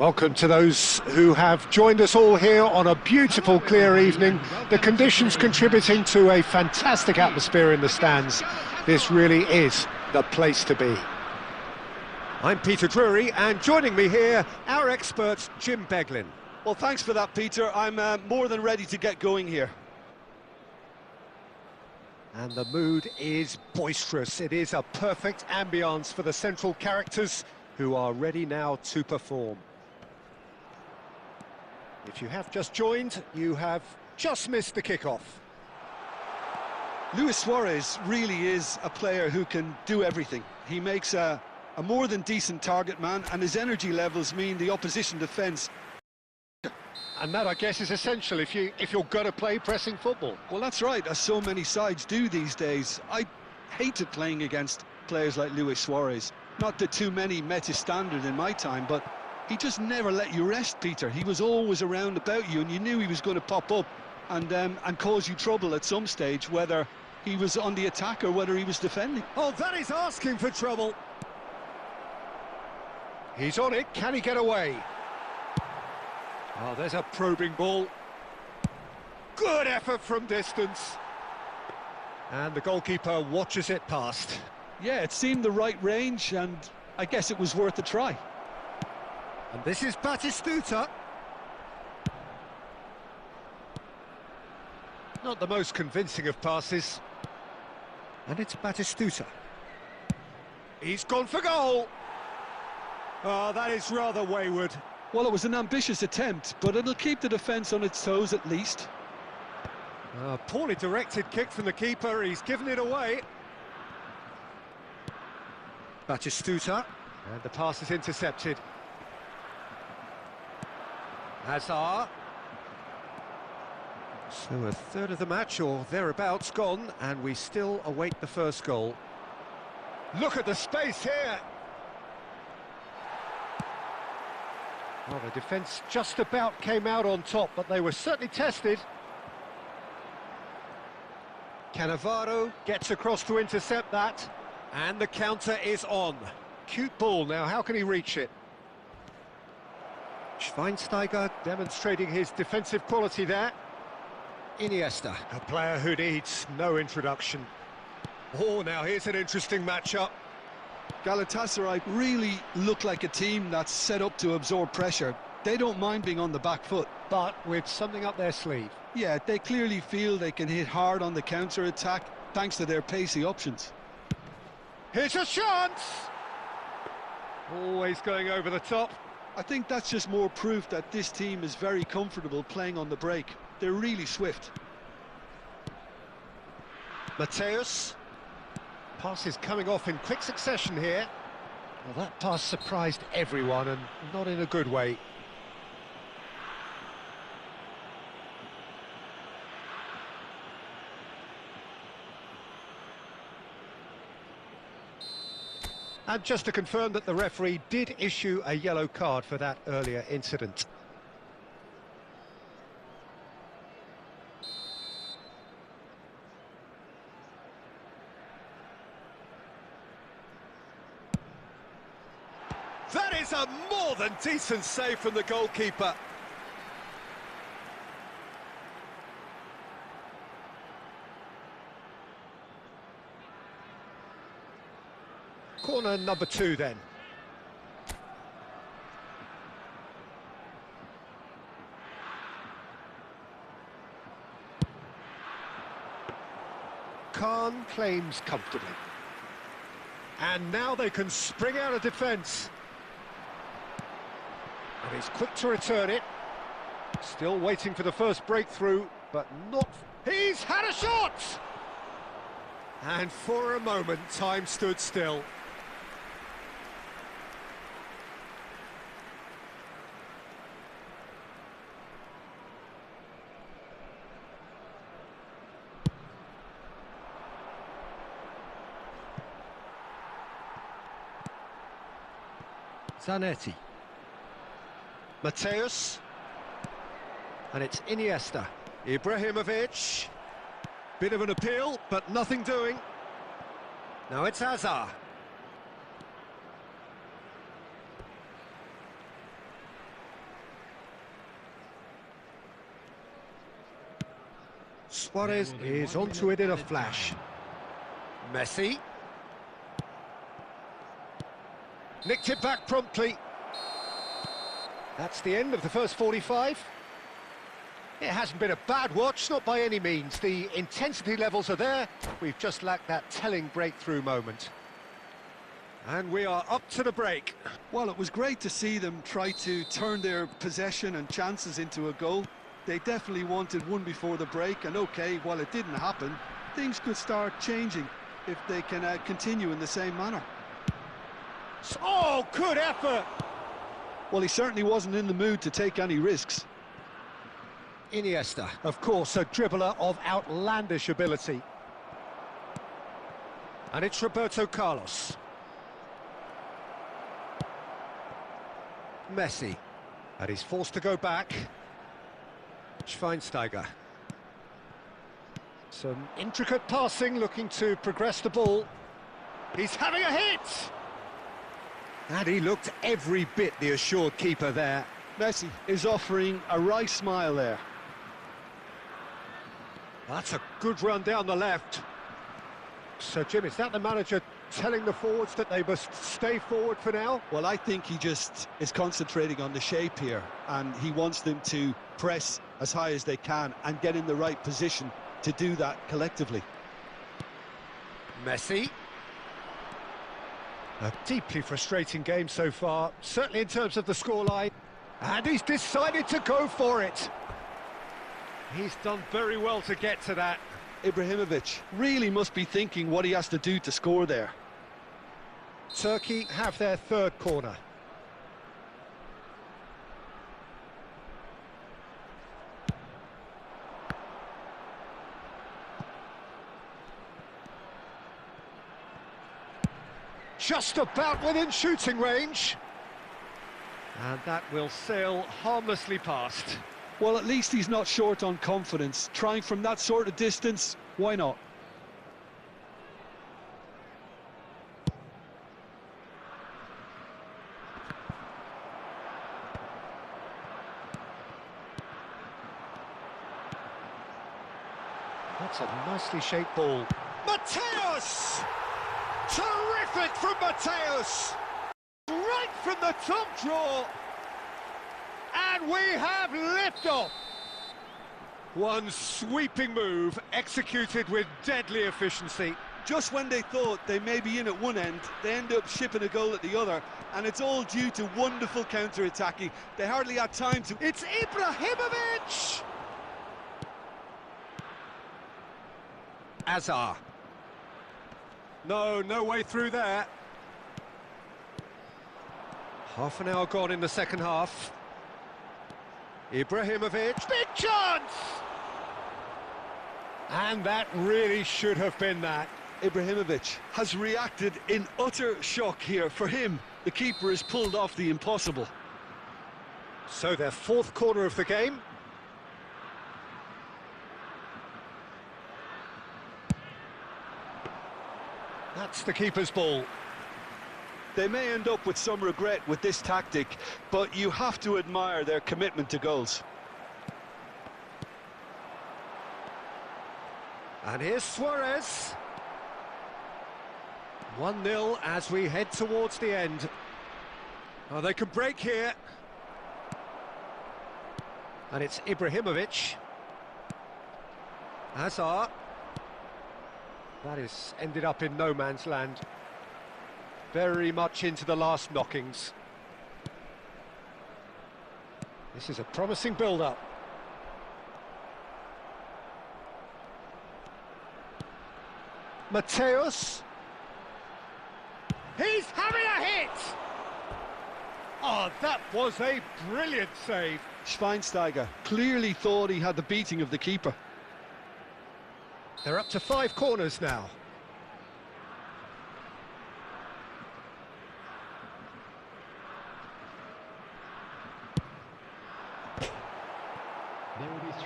Welcome to those who have joined us all here on a beautiful, clear evening. The conditions contributing to a fantastic atmosphere in the stands. This really is the place to be. I'm Peter Drury, and joining me here, our expert, Jim Beglin. Well, thanks for that, Peter. I'm more than ready to get going here. And the mood is boisterous. It is a perfect ambience for the central characters who are ready now to perform. If you have just joined, you have just missed the kickoff. Luis Suarez really is a player who can do everything. He makes a more than decent target man, and his energy levels mean the opposition defence. And that, I guess, is essential if you're going to play pressing football. Well, that's right, as so many sides do these days. I hated playing against players like Luis Suarez. Not that too many met his standard in my time, but he just never let you rest, Peter. He was always around about you, and you knew he was going to pop up and cause you trouble at some stage, whether he was on the attack or whether he was defending. Oh, that is asking for trouble. He's on it. Can he get away? Oh, there's a probing ball. Good effort from distance. And the goalkeeper watches it past. Yeah, it seemed the right range, and I guess it was worth a try. And this is Batistuta. Not the most convincing of passes. And it's Batistuta. He's gone for goal. Oh, that is rather wayward. Well, it was an ambitious attempt, but it'll keep the defence on its toes at least. A poorly directed kick from the keeper. He's given it away. Batistuta. And the pass is intercepted. Hazard. So a third of the match or thereabouts gone, and we still await the first goal. Look at the space here. Well, the defence just about came out on top, but they were certainly tested. Cannavaro gets across to intercept that, and the counter is on. Cute ball now, how can he reach it? Schweinsteiger demonstrating his defensive quality there. Iniesta, a player who needs no introduction. Oh, now here's an interesting matchup. Galatasaray really look like a team that's set up to absorb pressure. They don't mind being on the back foot. But with something up their sleeve. Yeah, they clearly feel they can hit hard on the counter-attack thanks to their pacey options. Here's a chance! Always going over the top. I think that's just more proof that this team is very comfortable playing on the break. They're really swift. Mateus. Pass is coming off in quick succession here. Well, that pass surprised everyone, and not in a good way. And just to confirm that the referee did issue a yellow card for that earlier incident. That is a more than decent save from the goalkeeper. Corner number 2 then. Khan claims comfortably. And now they can spring out of defence. And he's quick to return it. Still waiting for the first breakthrough, but not... He's had a shot! And for a moment, time stood still. Zanetti. Mateus. And it's Iniesta. Ibrahimovic. Bit of an appeal, but nothing doing. Now it's Hazard. Suarez is onto it in a flash. Messi. Nicked it back promptly. That's the end of the first 45. It hasn't been a bad watch, not by any means. The intensity levels are there. We've just lacked that telling breakthrough moment. And we are up to the break. Well, it was great to see them try to turn their possession and chances into a goal. They definitely wanted one before the break, and okay, while it didn't happen, things could start changing if they can continue in the same manner. Oh, good effort! Well, he certainly wasn't in the mood to take any risks. Iniesta, of course, a dribbler of outlandish ability. And it's Roberto Carlos. Messi. And he's forced to go back. Schweinsteiger. Some intricate passing, looking to progress the ball. He's having a hit! And he looked every bit the assured keeper there. Messi is offering a wry smile there. That's a good run down the left. So, Jim, is that the manager telling the forwards that they must stay forward for now? Well, I think he just is concentrating on the shape here, and he wants them to press as high as they can and get in the right position to do that collectively. Messi. A deeply frustrating game so far, certainly in terms of the scoreline. And he's decided to go for it. He's done very well to get to that. Ibrahimovic really must be thinking what he has to do to score there. Turkey have their third corner. Just about within shooting range. And that will sail harmlessly past. Well, at least he's not short on confidence. Trying from that sort of distance, why not? That's a nicely shaped ball. Mateus! Terrific from Mateus! Right from the top draw! And we have liftoff! One sweeping move, executed with deadly efficiency. Just when they thought they may be in at one end, they end up shipping a goal at the other, and it's all due to wonderful counter-attacking. They hardly had time to... It's Ibrahimovic! Azar. No way through there. Half an hour gone in the second half. Ibrahimovic, big chance! And that really should have been that. Ibrahimovic has reacted in utter shock here. For him, the keeper has pulled off the impossible. So their fourth corner of the game. That's the keeper's ball. They may end up with some regret with this tactic, but you have to admire their commitment to goals. And here's Suarez. 1-0 as we head towards the end. Oh, they could break here. And it's Ibrahimovic. Hazard. That is ended up in no man's land. Very much into the last knockings. This is a promising build-up. Mateus. He's having a hit! Oh, that was a brilliant save. Schweinsteiger clearly thought he had the beating of the keeper. They're up to 5 corners now.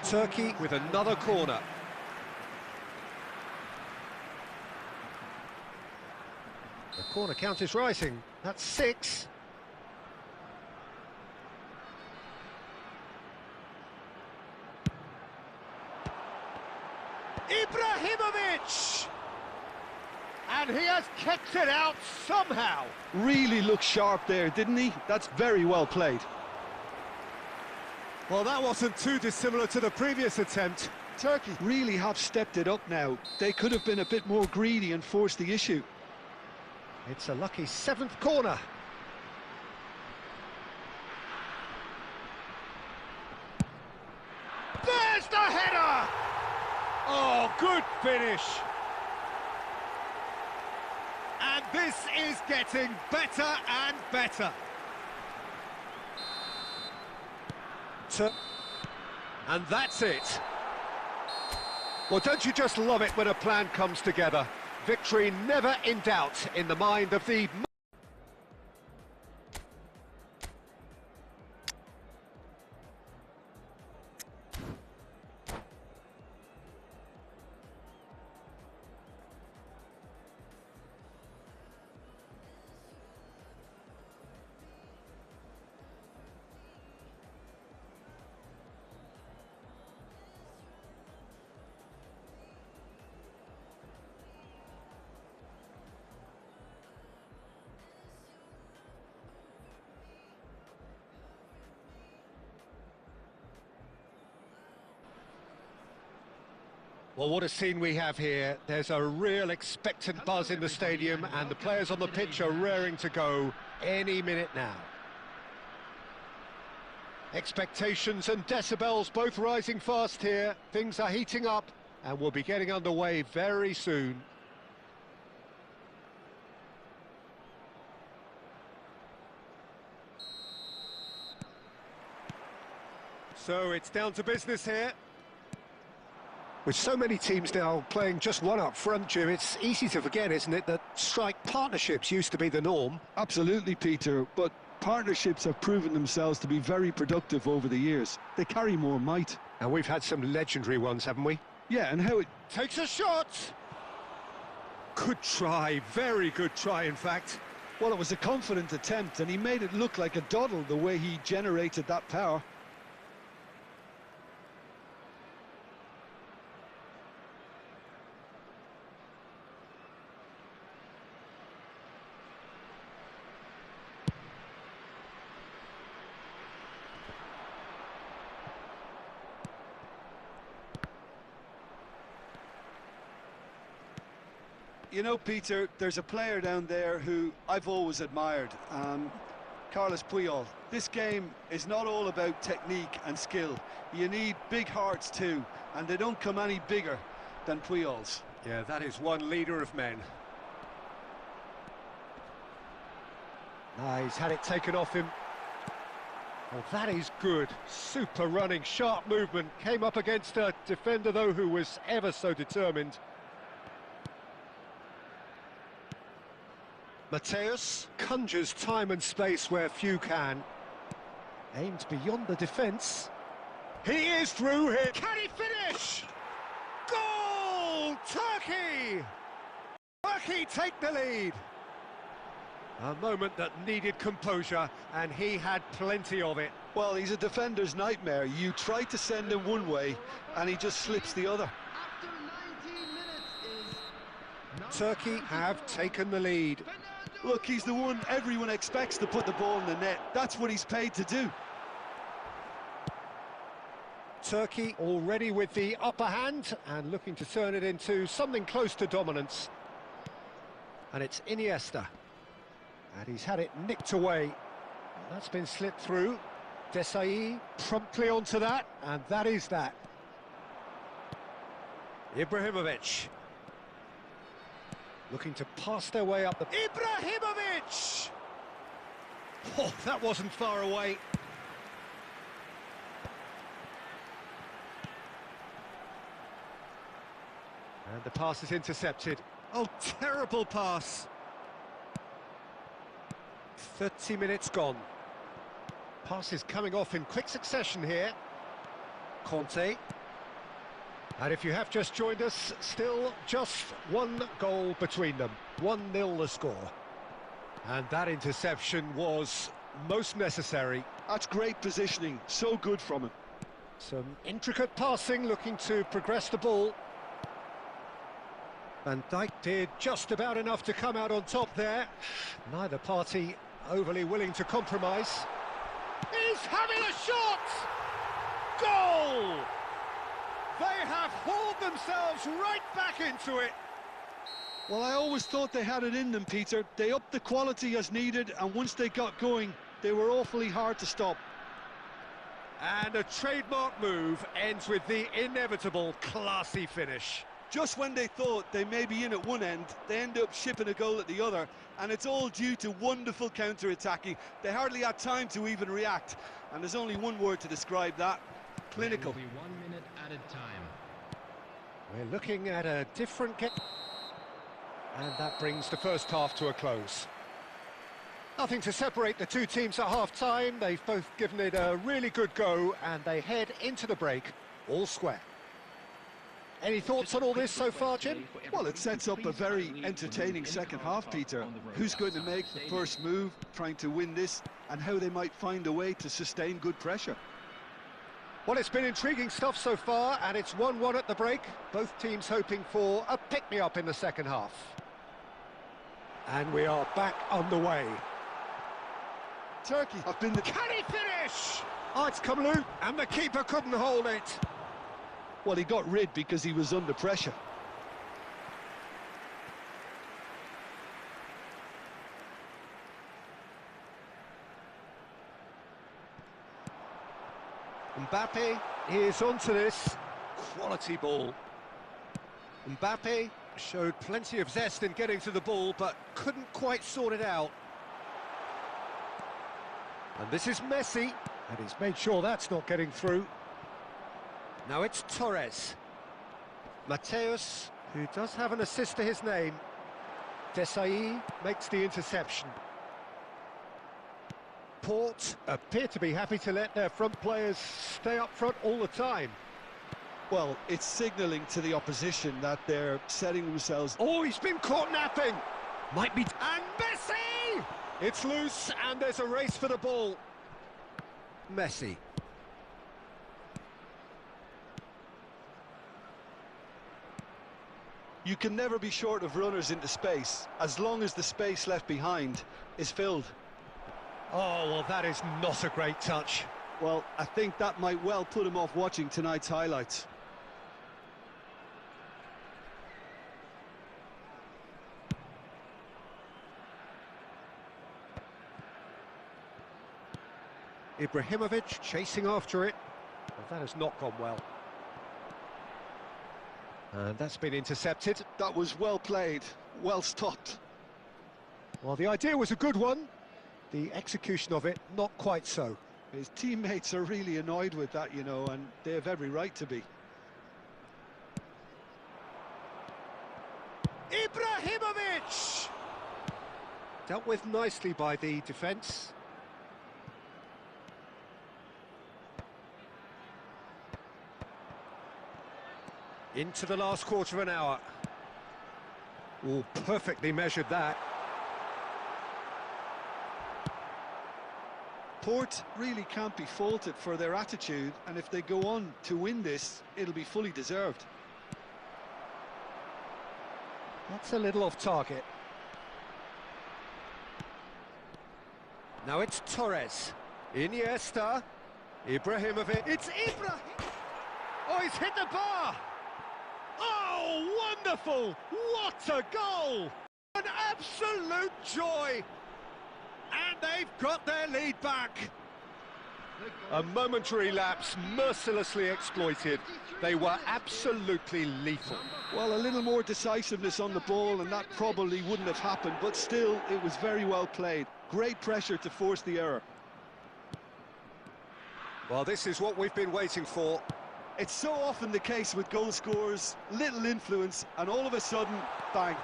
Turkey with another corner. The corner count is rising. That's 6. Ibrahimovic! And he has kept it out somehow. Really looked sharp there, didn't he? That's very well played. Well, that wasn't too dissimilar to the previous attempt. Turkey really have stepped it up now. They could have been a bit more greedy and forced the issue. It's a lucky 7th corner. There's the header! Oh, good finish. And this is getting better and better. And that's it. Well, don't you just love it when a plan comes together? Victory never in doubt in the mind of the... Well, what a scene we have here. There's a real expectant buzz in the stadium, and the players on the pitch are raring to go any minute now. Expectations and decibels both rising fast here. Things are heating up, and we'll be getting underway very soon. So it's down to business here. With so many teams now playing just one up front, Jim, it's easy to forget, isn't it, that strike partnerships used to be the norm? Absolutely, Peter, but partnerships have proven themselves to be very productive over the years. They carry more might. And we've had some legendary ones, haven't we? Yeah, and how it... Takes a shot! Good try, very good try, in fact. Well, it was a confident attempt, and he made it look like a doddle the way he generated that power. You know, Peter, there's a player down there who I've always admired, Carlos Puyol. This game is not all about technique and skill. You need big hearts too, and they don't come any bigger than Puyol's. Yeah, that is one leader of men. He's had it taken off him. Oh, that is good. Super running, sharp movement. Came up against a defender, though, who was ever so determined. Mateus conjures time and space where few can. Aimed beyond the defence. He is through here. Can he finish? Goal! Turkey! Turkey take the lead. A moment that needed composure, and he had plenty of it. Well, he's a defender's nightmare. You try to send him one way, and he just slips the other. Turkey have taken the lead. Look, he's the one everyone expects to put the ball in the net. That's what he's paid to do. Turkey already with the upper hand and looking to turn it into something close to dominance. And it's Iniesta. And he's had it nicked away. That's been slipped through. Desai promptly onto that, and that is that. Ibrahimovic. Looking to pass their way up the... Ibrahimovic! Oh, that wasn't far away. And the pass is intercepted. Oh, terrible pass. 30 minutes gone. Pass is coming off in quick succession here. Conte. And if you have just joined us, still just one goal between them. 1-0 the score. And that interception was most necessary. That's great positioning, so good from him. Some intricate passing, looking to progress the ball. Van Dijk did just about enough to come out on top there. Neither party overly willing to compromise. He's having a shot! Goal! They have hauled themselves right back into it. Well, I always thought they had it in them, Peter. They upped the quality as needed, and once they got going, they were awfully hard to stop. And a trademark move ends with the inevitable classy finish. Just when they thought they may be in at one end, they end up shipping a goal at the other, and it's all due to wonderful counter-attacking. They hardly had time to even react, and there's only one word to describe that: clinical. It will be 1 minute added time. We're looking at a different game. And that brings the first half to a close. Nothing to separate the two teams at half-time. They've both given it a really good go, and they head into the break all square. Any thoughts on all this so far, Jim? Well, it sets up a very entertaining second half, Peter. Who's going to make the first move, trying to win this, and how they might find a way to sustain good pressure. Well, it's been intriguing stuff so far, and it's 1-1 at the break. Both teams hoping for a pick-me-up in the second half. And we are back on the way. Turkey have been the... Can he finish? Oh, it's come loose, and the keeper couldn't hold it. Well, he got rid because he was under pressure. Mbappe is onto this. Quality ball. Mbappe showed plenty of zest in getting to the ball, but couldn't quite sort it out. And this is Messi, and he's made sure that's not getting through. Now it's Torres. Mateus, who does have an assist to his name. Desai makes the interception. Port appear to be happy to let their front players stay up front all the time. Well, it's signalling to the opposition that they're setting themselves... Oh, he's been caught napping! Might be... And Messi! It's loose, and there's a race for the ball. Messi. You can never be short of runners into space, as long as the space left behind is filled. Oh, well, that is not a great touch. Well, I think that might well put him off watching tonight's highlights. Ibrahimovic chasing after it. Well, that has not gone well. And that's been intercepted. That was well played, well stopped. Well, the idea was a good one. The execution of it, not quite so. His teammates are really annoyed with that, you know, and they have every right to be. Ibrahimovic! Dealt with nicely by the defence. Into the last quarter of an hour. Oh, perfectly measured that. Port really can't be faulted for their attitude, and if they go on to win this, it'll be fully deserved. That's a little off target. Now it's Torres. Iniesta. Ibrahimovic. It's Ibrahim! Oh, he's hit the bar! Oh, wonderful! What a goal! An absolute joy! And they've got their lead back. A momentary lapse, mercilessly exploited. They were absolutely lethal. Well, a little more decisiveness on the ball and that probably wouldn't have happened, but still, it was very well played. Great pressure to force the error. Well, this is what we've been waiting for. It's so often the case with goal scorers, little influence, and all of a sudden, bang.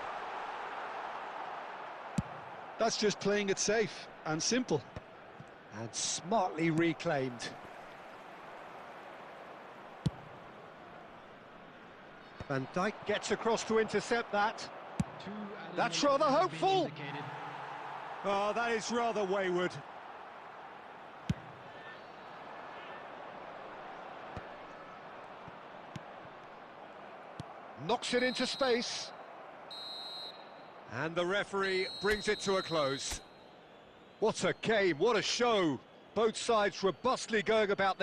That's just playing it safe and simple. And smartly reclaimed. Van Dijk gets across to intercept that. That's rather hopeful. Oh, that is rather wayward. Knocks it into space. And the referee brings it to a close. What a game, what a show. Both sides robustly going about their